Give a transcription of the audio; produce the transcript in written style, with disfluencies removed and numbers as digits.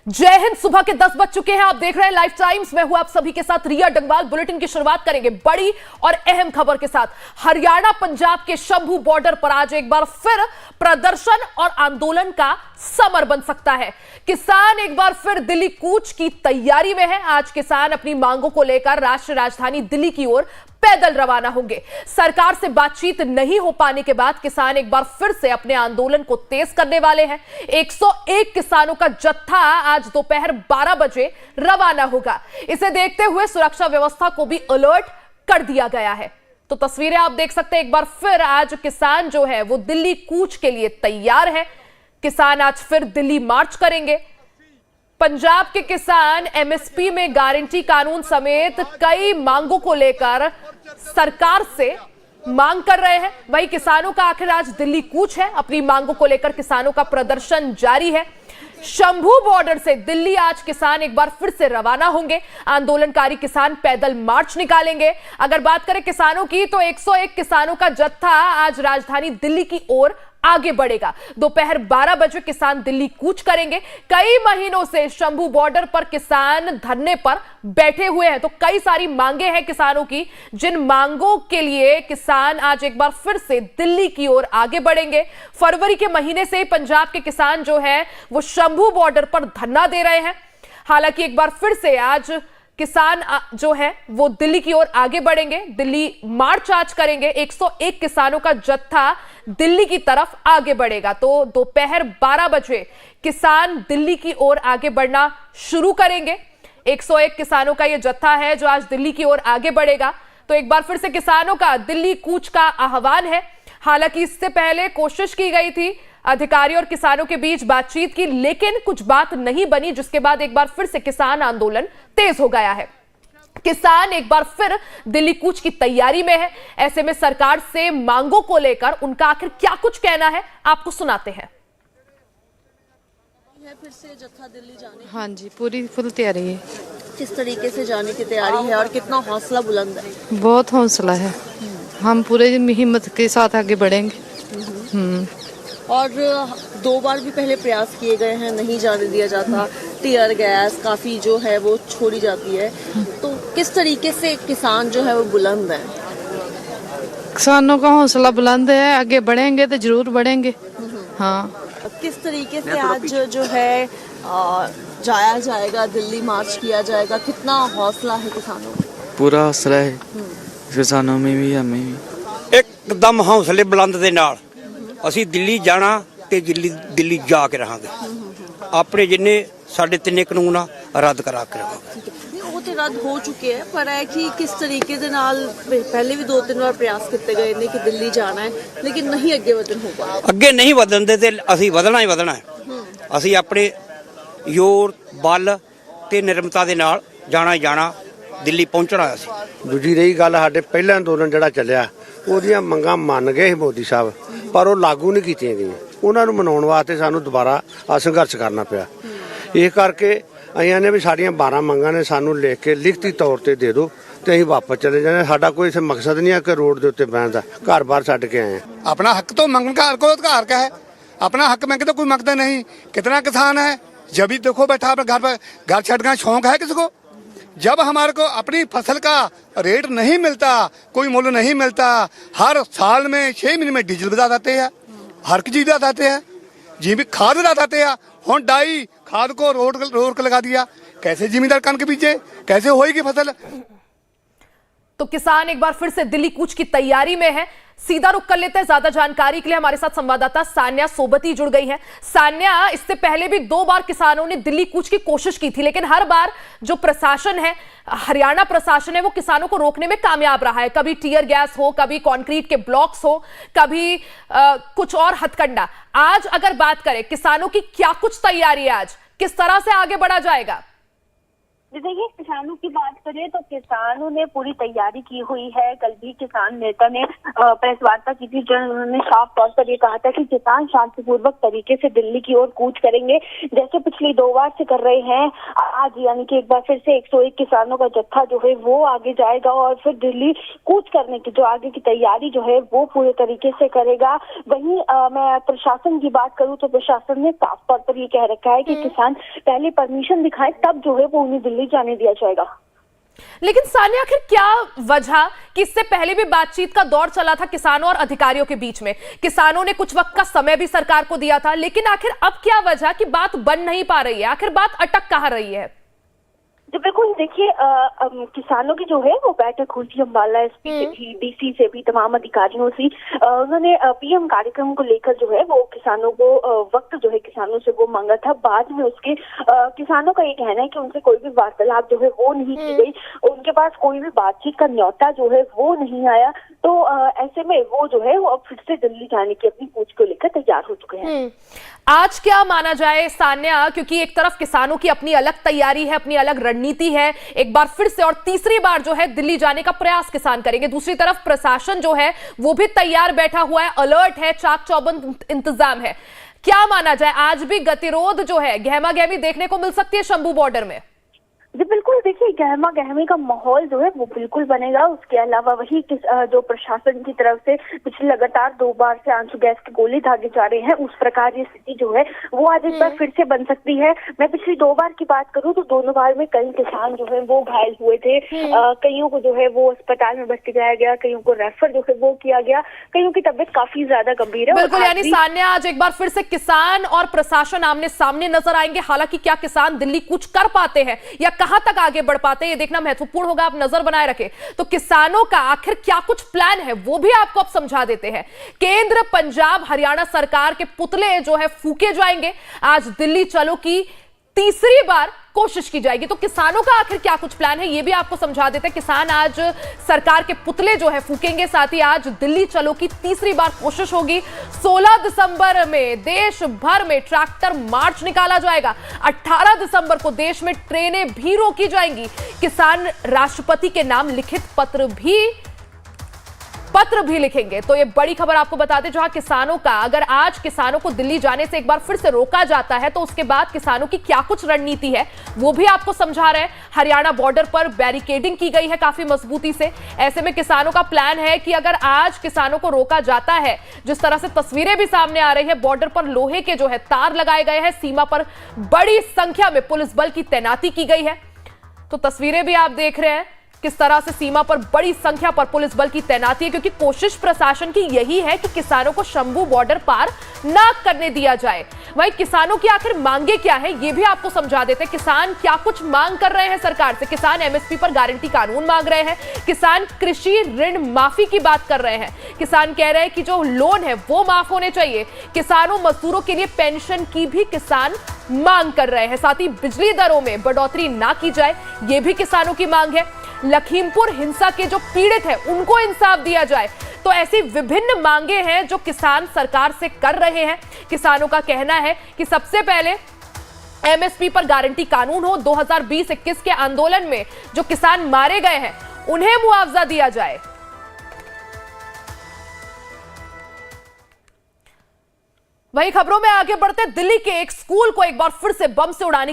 जय हिंद। सुबह के 10 बज चुके हैं। आप देख रहे हैं लाइव टाइम्स। मैं हूं आप सभी के साथ रिया डंगवाल। बुलेटिन की शुरुआत करेंगे बड़ी और अहम खबर के साथ। हरियाणा पंजाब के शंभू बॉर्डर पर आज एक बार फिर प्रदर्शन और आंदोलन का समर बन सकता है। किसान एक बार फिर दिल्ली कूच की तैयारी में है। आज किसान अपनी मांगों को लेकर राष्ट्रीय राजधानी दिल्ली की ओर पैदल रवाना होंगे। सरकार से बातचीत नहीं हो पाने के बाद किसान एक बार फिर से अपने आंदोलन को तेज करने वाले हैं। 101 किसानों का जत्था आज दोपहर 12 बजे रवाना होगा। इसे देखते हुए सुरक्षा व्यवस्था को भी अलर्ट कर दिया गया है। तो तस्वीरें आप देख सकते हैं। एक बार फिर आज किसान जो है वो दिल्ली कूच के लिए तैयार है। किसान आज फिर दिल्ली मार्च करेंगे। पंजाब के किसान एमएसपी में गारंटी कानून समेत कई मांगों को लेकर सरकार से मांग कर रहे हैं। वहीं किसानों का आखिर आज दिल्ली कूच है। अपनी मांगों को लेकर किसानों का प्रदर्शन जारी है। शंभू बॉर्डर से दिल्ली आज किसान एक बार फिर से रवाना होंगे। आंदोलनकारी किसान पैदल मार्च निकालेंगे। अगर बात करें किसानों की तो 101 किसानों का जत्था आज राजधानी दिल्ली की ओर आगे बढ़ेगा। दोपहर 12 बजे किसान दिल्ली कूच करेंगे। कई महीनों से शंभू बॉर्डर पर किसान धरने पर बैठे हुए हैं। तो कई सारी मांगे हैं किसानों की, जिन मांगों के लिए किसान आज एक बार फिर से दिल्ली की ओर आगे बढ़ेंगे। फरवरी के महीने से पंजाब के किसान जो है वो शंभू बॉर्डर पर धरना दे रहे हैं। हालांकि एक बार फिर से आज किसान जो है वो दिल्ली की ओर आगे बढ़ेंगे। दिल्ली मार्च आज करेंगे। 101 किसानों का जत्था दिल्ली की तरफ आगे बढ़ेगा। तो दोपहर 12 बजे किसान दिल्ली की ओर आगे बढ़ना शुरू करेंगे। 101 किसानों का यह जत्था है जो आज दिल्ली की ओर आगे बढ़ेगा। तो एक बार फिर से किसानों का दिल्ली कूच का आह्वान है। हालांकि इससे पहले कोशिश की गई थी अधिकारी और किसानों के बीच बातचीत की, लेकिन कुछ बात नहीं बनी, जिसके बाद एक बार फिर से किसान आंदोलन तेज हो गया है। किसान एक बार फिर दिल्ली कूच की तैयारी में है। ऐसे में सरकार से मांगों को लेकर उनका आखिर क्या कुछ कहना है, आपको सुनाते हैं। फिर से जत्था दिल्ली जाने? हाँ जी, पूरी फुल तैयारी है। किस तरीके से जाने की तैयारी है और कितना हौसला बुलंद है? बहुत हौसला है। हम पूरे हिम्मत के साथ आगे बढ़ेंगे। और 2 बार भी पहले प्रयास किए गए हैं, नहीं जाने दिया जाता। टीयर गैस काफी जो है वो छोड़ी जाती है। तो किस तरीके से किसान जो है वो बुलंद है? किसानों का हौसला बुलंद है। आगे बढ़ेंगे तो जरूर बढ़ेंगे। हाँ, किस तरीके से आज जो है जाया जाएगा, दिल्ली मार्च किया जाएगा? कितना हौसला है किसानों में? पूरा हौसला है किसानों में भी, हमें भी। एकदम हौसले बुलंद ਦੇ ਨਾਲ ਅਸੀਂ ਦਿੱਲੀ ਜਾਣਾ ਤੇ ਦਿੱਲੀ ਜਾ ਕੇ ਰਹਾਂਗੇ। ਆਪਣੇ ਜਿੰਨੇ ਸਾਡੇ ਤਿੰਨੇ ਕਾਨੂੰਨ ਆ ਰੱਦ ਕਰਾ ਕੇ ਰਹਾਂਗੇ। ਉਹ ਤੇ ਰੱਦ ਹੋ ਚੁੱਕੇ ਹੈ, ਪਰ ਹੈ ਕਿ ਕਿਸ ਤਰੀਕੇ ਦੇ ਨਾਲ ਪਹਿਲੇ ਵੀ 2-3 ਵਾਰ ਪ੍ਰयास ਕੀਤੇ ਗਏ ਨੇ ਕਿ ਦਿੱਲੀ ਜਾਣਾ ਹੈ, ਲੇਕਿਨ ਨਹੀਂ ਅੱਗੇ ਵਧਣ ਹੋ ਪਾਇਆ। ਅੱਗੇ ਨਹੀਂ ਵਧਣ ਦੇ ਤੇ ਅਸੀਂ ਵਧਣਾ ਹੀ ਵਧਣਾ ਹੈ। ਅਸੀਂ ਆਪਣੇ ਜ਼ੋਰ ਬਲ ਤੇ ਨਿਰਮਤਾ ਦੇ ਨਾਲ ਜਾਣਾ ਹੀ ਜਾਣਾ, ਦਿੱਲੀ ਪਹੁੰਚਣਾ ਅਸੀਂ। ਦੂਜੀ ਰਹੀ ਗੱਲ, ਸਾਡੇ ਪਹਿਲਾ ਅੰਦੋਲਨ ਜਿਹੜਾ ਚੱਲਿਆ ਉਹਦੀਆਂ ਮੰਗਾਂ ਮੰਨ ਗਏ ਸੀ ਮੋਦੀ ਸਾਹਿਬ, ਪਰ ਉਹ ਲਾਗੂ ਨਹੀਂ ਕੀਤੀਆਂ ਗਈਆਂ। ਉਹਨਾਂ ਨੂੰ ਮਨਾਉਣ ਵਾਸਤੇ ਸਾਨੂੰ ਦੁਬਾਰਾ ਸੰਘਰਸ਼ ਕਰਨਾ ਪਿਆ। ਇਸ ਕਰਕੇ ਅਸੀਂ ਨੇ ਵੀ ਸਾਡੀਆਂ 12 ਮੰਗਾਂ ਨੇ ਸਾਨੂੰ ਲਿਖ ਕੇ ਲਿਖਤੀ ਤੌਰ ਤੇ ਦੇ ਦਿਓ ਤੇ ਅਸੀਂ ਵਾਪਸ ਚਲੇ ਜਾਣਾ। ਸਾਡਾ ਕੋਈ ਇਸੇ ਮਕਸਦ ਨਹੀਂ ਹੈ ਕਿ ਰੋਡ ਦੇ ਉੱਤੇ ਬਹਿਣ ਦਾ। ਘਰ-ਬਾਰ ਛੱਡ ਕੇ ਆਏ ਹਾਂ। अपना हक तो मांगने का हर कोई अधिकार का है। अपना हक मांगे तो कोई मांगता नहीं। कितना किसान है जब भी देखो बैठा अपने घर पर, घर छठ का शौक है किसी को? जब हमारे को अपनी फसल का रेट नहीं मिलता, कोई मूल्य नहीं मिलता, हर साल में 6 महीने में डीजल बता देते हैं, हर चीज बताते हैं, जी भी खाद बताते हैं। हम डाई खाद को रोड लगा दिया। कैसे जिम्मेदार कनक बीजे, कैसे होएगी फसल? तो किसान एक बार फिर से दिल्ली कूच की तैयारी में है। सीधा रुख कर लेते हैं। ज्यादा जानकारी के लिए हमारे साथ संवाददाता सान्या सोबती जुड़ गई है। सान्या, इससे पहले भी 2 बार किसानों ने दिल्ली कूच की कोशिश की थी, लेकिन हर बार जो प्रशासन है, हरियाणा प्रशासन है, वो किसानों को रोकने में कामयाब रहा है। कभी टीयर गैस हो, कभी कंक्रीट के ब्लॉक्स हो, कभी कुछ और हथकंडा। आज अगर बात करें किसानों की क्या कुछ तैयारी है, आज किस तरह से आगे बढ़ा जाएगा? देखिए, किसानों की बात करें तो किसानों ने पूरी तैयारी की हुई है। कल भी किसान नेता ने प्रेस वार्ता की थी, जो उन्होंने साफ तौर पर ये कहा था कि किसान शांतिपूर्वक तरीके से दिल्ली की ओर कूच करेंगे, जैसे पिछली 2 बार से कर रहे हैं। आज यानी कि एक बार फिर से 101 किसानों का जत्था जो है वो आगे जाएगा और फिर दिल्ली कूच करने की जो आगे की तैयारी जो है वो पूरे तरीके से करेगा। वहीं मैं प्रशासन की बात करूं तो प्रशासन ने साफ तौर पर ये कह रखा है कि किसान पहले परमिशन दिखाएं, तब जो है वो उन्हें दिल्ली जाने दिया जाएगा। लेकिन सानिया, आखिर क्या वजह कि इससे पहले भी बातचीत का दौर चला था किसानों और अधिकारियों के बीच में, किसानों ने कुछ वक्त का समय भी सरकार को दिया था, लेकिन आखिर अब क्या वजह कि बात बन नहीं पा रही है? आखिर बात अटक कहाँ रही है? तो बिल्कुल देखिए, किसानों की जो है वो बैठक हुई थी अम्बाला एसपी से भी, डीसी से भी, तमाम अधिकारियों से। उन्होंने पीएम कार्यक्रम को लेकर जो है वो किसानों को वक्त जो है किसानों से वो मांगा था। बाद में उसके किसानों का ये कहना है कि उनसे कोई भी वार्तालाप जो है वो नहीं की गई, उनके पास कोई भी बातचीत का न्योता जो है वो नहीं आया। तो ऐसे में वो जो है वो अब फिर से दिल्ली जाने की अपनी कूच को लेकर तैयार हो चुके हैं। आज क्या माना जाए सान्या, क्योंकि एक तरफ किसानों की अपनी अलग तैयारी है, अपनी अलग रणनीति है, एक बार फिर से और तीसरी बार जो है दिल्ली जाने का प्रयास किसान करेंगे। दूसरी तरफ प्रशासन जो है वो भी तैयार बैठा हुआ है, अलर्ट है, चाक चौबंद इंतजाम है। क्या माना जाए, आज भी गतिरोध जो है, गहमा गहमी देखने को मिल सकती है शंभू बॉर्डर में? जी बिल्कुल, देखिए गहमा गहमी का माहौल जो है वो बिल्कुल बनेगा। उसके अलावा वही जो प्रशासन की तरफ से पिछले लगातार 2 बार से आंसू गैस के गोले दागे जा रहे हैं, उस प्रकार की स्थिति जो है वो आज एक बार फिर से बन सकती है। मैं पिछली 2 बार की बात करूं तो दोनों बार में कई किसान जो है वो घायल हुए थे। कईयों को जो है वो अस्पताल में भर्ती कराया गया, कईयों को रेफर जो है वो किया गया, कईयों की तबीयत काफी ज्यादा गंभीर है। बिल्कुल, यानी सान्या आज एक बार फिर से किसान और प्रशासन आमने सामने नजर आएंगे। हालांकि क्या किसान दिल्ली कूच कर पाते हैं या कहां तक आगे बढ़ पाते हैं, ये देखना महत्वपूर्ण होगा। आप नजर बनाए रखें। तो किसानों का आखिर क्या कुछ प्लान है वो भी आपको अब समझा देते हैं। केंद्र, पंजाब, हरियाणा सरकार के पुतले जो है फूके जाएंगे। आज दिल्ली चलो की तीसरी बार कोशिश की जाएगी। तो किसानों का आखिर क्या कुछ प्लान है ये भी आपको समझा देते हैं। किसान आज सरकार के पुतले जो है फूकेंगे, साथ ही आज दिल्ली चलो की तीसरी बार कोशिश होगी। 16 दिसंबर में देश भर में ट्रैक्टर मार्च निकाला जाएगा। 18 दिसंबर को देश में ट्रेनें भी रोकी जाएंगी। किसान राष्ट्रपति के नाम लिखित पत्र भी लिखेंगे। तो ये बड़ी खबर आपको बताते, जहां किसानों का, अगर आज किसानों को दिल्ली जाने से एक बार फिर से रोका जाता है तो उसके बाद किसानों की क्या कुछ रणनीति है वो भी आपको समझा रहे हैं। हरियाणा बॉर्डर पर बैरिकेडिंग की गई है काफी मजबूती से। ऐसे में किसानों का प्लान है कि अगर आज किसानों को रोका जाता है, जिस तरह से तस्वीरें भी सामने आ रही है, बॉर्डर पर लोहे के जो है तार लगाए गए हैं, सीमा पर बड़ी संख्या में पुलिस बल की तैनाती की गई है। तो तस्वीरें भी आप देख रहे हैं किस तरह से सीमा पर बड़ी संख्या पर पुलिस बल की तैनाती है, क्योंकि कोशिश प्रशासन की यही है कि किसानों को शंभू बॉर्डर पार ना करने दिया जाए। वहीं किसानों की आखिर मांगे क्या है ये भी आपको समझा देते हैं। किसान क्या कुछ मांग कर रहे हैं सरकार से। किसान एमएसपी पर गारंटी कानून मांग रहे हैं, किसान कृषि ऋण माफी की बात कर रहे हैं, किसान कह रहे हैं कि जो लोन है वो माफ होने चाहिए, किसानों मजदूरों के लिए पेंशन की भी किसान मांग कर रहे हैं, साथ ही बिजली दरों में बढ़ोतरी ना की जाए ये भी किसानों की मांग है, लखीमपुर हिंसा के जो पीड़ित हैं उनको इंसाफ दिया जाए। तो ऐसी विभिन्न मांगे हैं जो किसान सरकार से कर रहे हैं। किसानों का कहना है कि सबसे पहले एमएसपी पर गारंटी कानून हो, 2020-21 के आंदोलन में जो किसान मारे गए हैं उन्हें मुआवजा दिया जाए। वहीं खबरों में आगे बढ़ते, दिल्ली के एक स्कूल को एक बार फिर से बम से उड़ाने